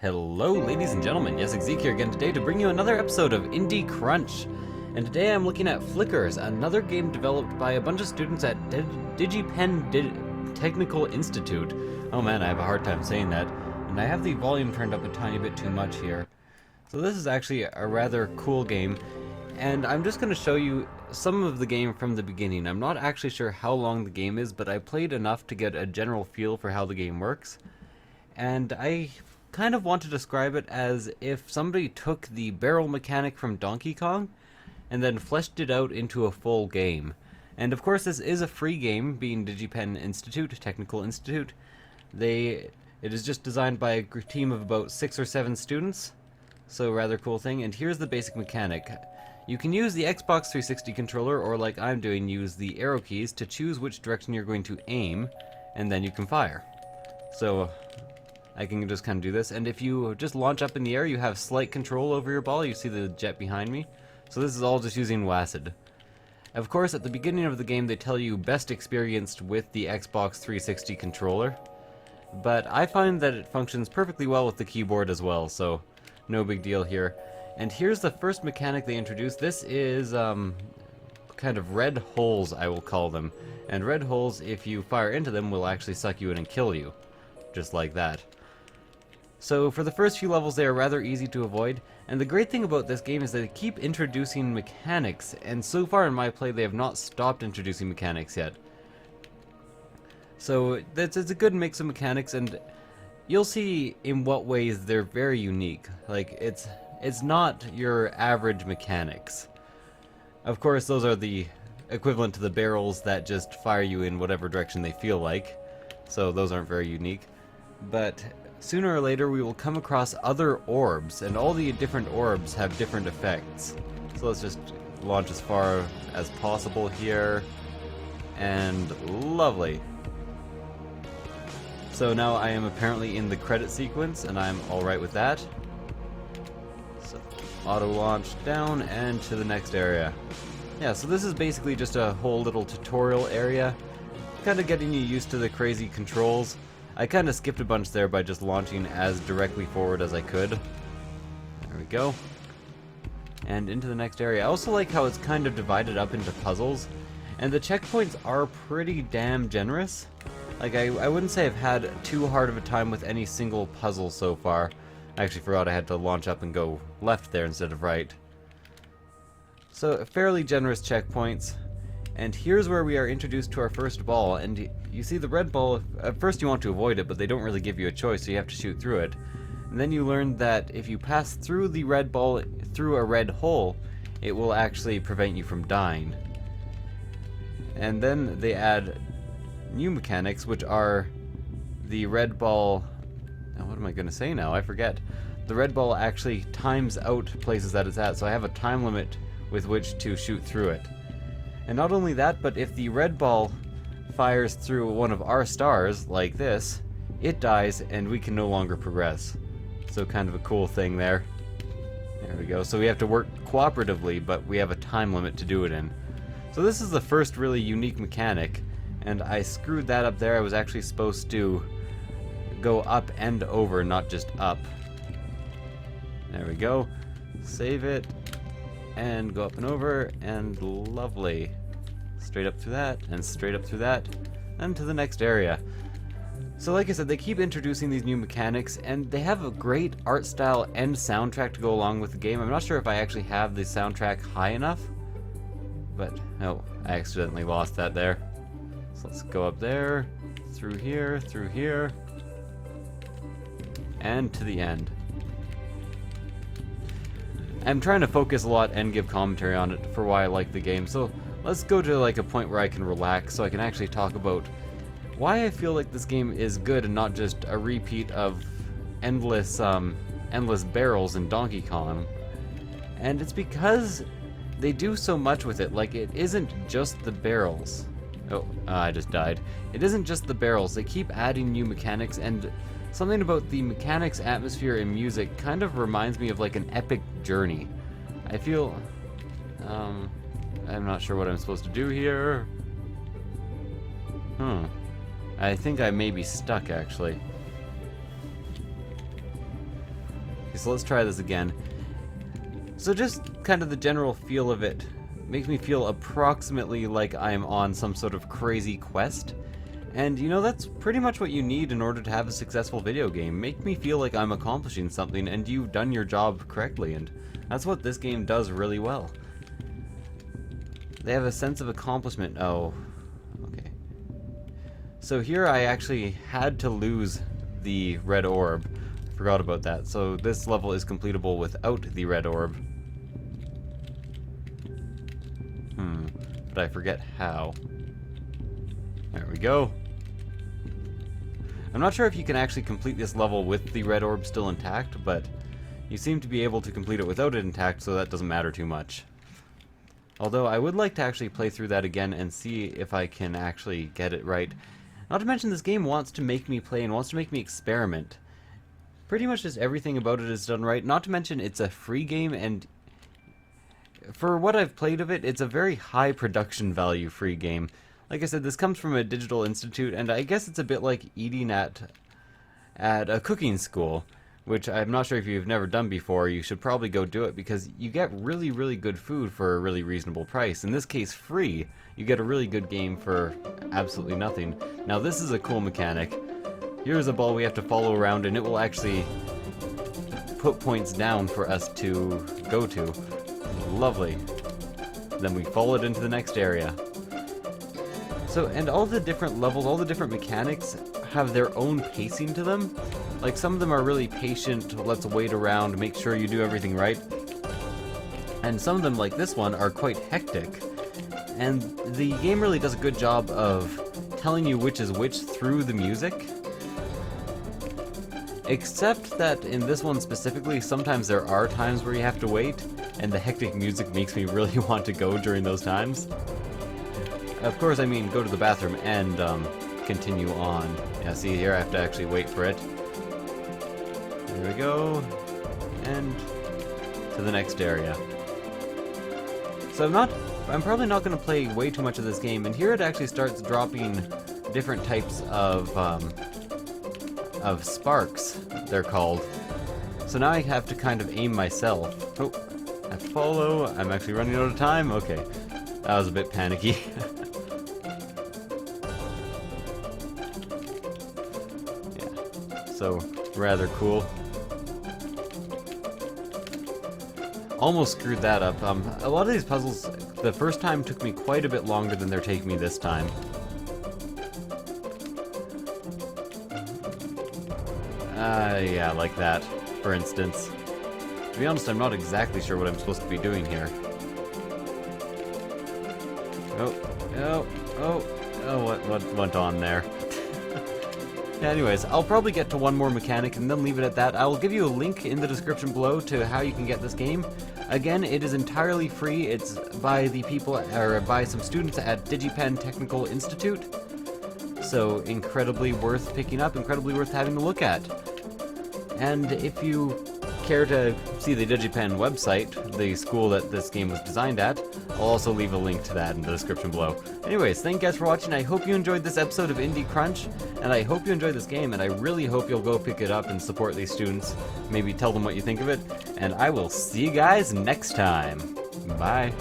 Hello, ladies and gentlemen. Yes, Zeke here again today to bring you another episode of Indie Crunch. And today I'm looking at Flickers, another game developed by a bunch of students at Digipen Technical Institute. Oh man, I have a hard time saying that. And I have the volume turned up a tiny bit too much here. So this is actually a rather cool game. And I'm just going to show you some of the game from the beginning. I'm not actually sure how long the game is, but I played enough to get a general feel for how the game works. And I kind of want to describe it as if somebody took the barrel mechanic from Donkey Kong and then fleshed it out into a full game. And of course this is a free game, being Digipen Institute, Technical Institute. It is just designed by a team of about 6 or 7 students, so rather cool thing. And here's the basic mechanic. You can use the Xbox 360 controller, or like I'm doing, use the arrow keys to choose which direction you're going to aim, and then you can fire. So I can just kind of do this, and if you just launch up in the air, you have slight control over your ball. You see the jet behind me. So this is all just using WASD. Of course, at the beginning of the game, they tell you best experienced with the Xbox 360 controller, but I find that it functions perfectly well with the keyboard as well, so no big deal here. And here's the first mechanic they introduced. This is kind of red holes, I will call them. And red holes, if you fire into them, will actually suck you in and kill you. Just like that. So for the first few levels, they are rather easy to avoid, and the great thing about this game is that they keep introducing mechanics, and so far in my play they have not stopped introducing mechanics yet. So it's a good mix of mechanics, and you'll see in what ways they're very unique. Like, it's not your average mechanics. Of course, those are the equivalent to the barrels that just fire you in whatever direction they feel like, so those aren't very unique. But sooner or later we will come across other orbs, and all the different orbs have different effects. So let's just launch as far as possible here, and lovely. So now I am apparently in the credit sequence, and I'm alright with that. So auto launch down and to the next area. Yeah, so this is basically just a whole little tutorial area, kind of getting you used to the crazy controls. I kind of skipped a bunch there by just launching as directly forward as I could. There we go. And into the next area. I also like how it's kind of divided up into puzzles, and the checkpoints are pretty damn generous. Like, I wouldn't say I've had too hard of a time with any single puzzle so far. I actually forgot I had to launch up and go left there instead of right. So, fairly generous checkpoints. And here's where we are introduced to our first ball, and you see the red ball. At first you want to avoid it, but they don't really give you a choice, so you have to shoot through it. And then you learn that if you pass through the red ball through a red hole, it will actually prevent you from dying. And then they add new mechanics, which are the red ball. Now, what am I going to say now? I forget. The red ball actually times out places that it's at, so I have a time limit with which to shoot through it. And not only that, but if the red ball fires through one of our stars, like this, it dies and we can no longer progress. So kind of a cool thing there. There we go. So we have to work cooperatively, but we have a time limit to do it in. So this is the first really unique mechanic, and I screwed that up there. I was actually supposed to go up and over, not just up. There we go. Save it. And go up and over, and lovely. Straight up through that, and straight up through that, and to the next area. So like I said, they keep introducing these new mechanics, and they have a great art style and soundtrack to go along with the game. I'm not sure if I actually have the soundtrack high enough, but oh, I accidentally lost that there. So let's go up there, through here, and to the end. I'm trying to focus a lot and give commentary on it for why I like the game, so let's go to like a point where I can relax so I can actually talk about why I feel like this game is good and not just a repeat of endless barrels in Donkey Kong. And it's because they do so much with it. Like, it isn't just the barrels. Oh, I just died. It isn't just the barrels. They keep adding new mechanics, and something about the mechanics, atmosphere, and music kind of reminds me of like an epic journey. I feel, I'm not sure what I'm supposed to do here. I think I may be stuck, actually. so let's try this again. So just kind of the general feel of it makes me feel approximately like I'm on some sort of crazy quest. And you know, that's pretty much what you need in order to have a successful video game. Make me feel like I'm accomplishing something and you've done your job correctly, and that's what this game does really well. They have a sense of accomplishment. Oh, okay. So here I actually had to lose the red orb. Forgot about that. So this level is completable without the red orb. But I forget how. There we go. I'm not sure if you can actually complete this level with the red orb still intact, but you seem to be able to complete it without it intact, so that doesn't matter too much. Although I would like to actually play through that again and see if I can actually get it right. Not to mention, this game wants to make me play and wants to make me experiment. Pretty much just everything about it is done right. Not to mention, it's a free game, and for what I've played of it, it's a very high production value free game. Like I said, this comes from a Digital Institute, and I guess it's a bit like eating at a cooking school, which I'm not sure if you've never done before. You should probably go do it, because you get really, really good food for a really reasonable price. In this case, free. You get a really good game for absolutely nothing. Now, this is a cool mechanic. Here's a ball we have to follow around, and it will actually put points down for us to go to. Lovely. Then we follow it into the next area. So, and all the different levels, all the different mechanics have their own pacing to them. Like, some of them are really patient, let's wait around, make sure you do everything right. And some of them, like this one, are quite hectic. And the game really does a good job of telling you which is which through the music. Except that in this one specifically, sometimes there are times where you have to wait, and the hectic music makes me really want to go during those times. Of course, I mean, go to the bathroom and continue on. Yeah, see, here I have to actually wait for it. Here we go, and to the next area. So I'm probably not going to play way too much of this game, and here it actually starts dropping different types of sparks, they're called. So now I have to kind of aim myself. Oh, I have to follow. I'm actually running out of time. Okay, that was a bit panicky. Yeah, so rather cool. Almost screwed that up. A lot of these puzzles, the first time took me quite a bit longer than they're taking me this time. Yeah, like that, for instance. To be honest, I'm not exactly sure what I'm supposed to be doing here. What went on there? Anyways, I'll probably get to one more mechanic and then leave it at that. I will give you a link in the description below to how you can get this game. Again, it is entirely free. It's by the people, or by some students at Digipen Technical Institute. So incredibly worth picking up, incredibly worth having a look at. And if you care to see the Digipen website, the school that this game was designed at, I'll also leave a link to that in the description below. Anyways, thank you guys for watching. I hope you enjoyed this episode of Indie Crunch, and I hope you enjoyed this game, and I really hope you'll go pick it up and support these students. Maybe tell them what you think of it, and I will see you guys next time. Bye.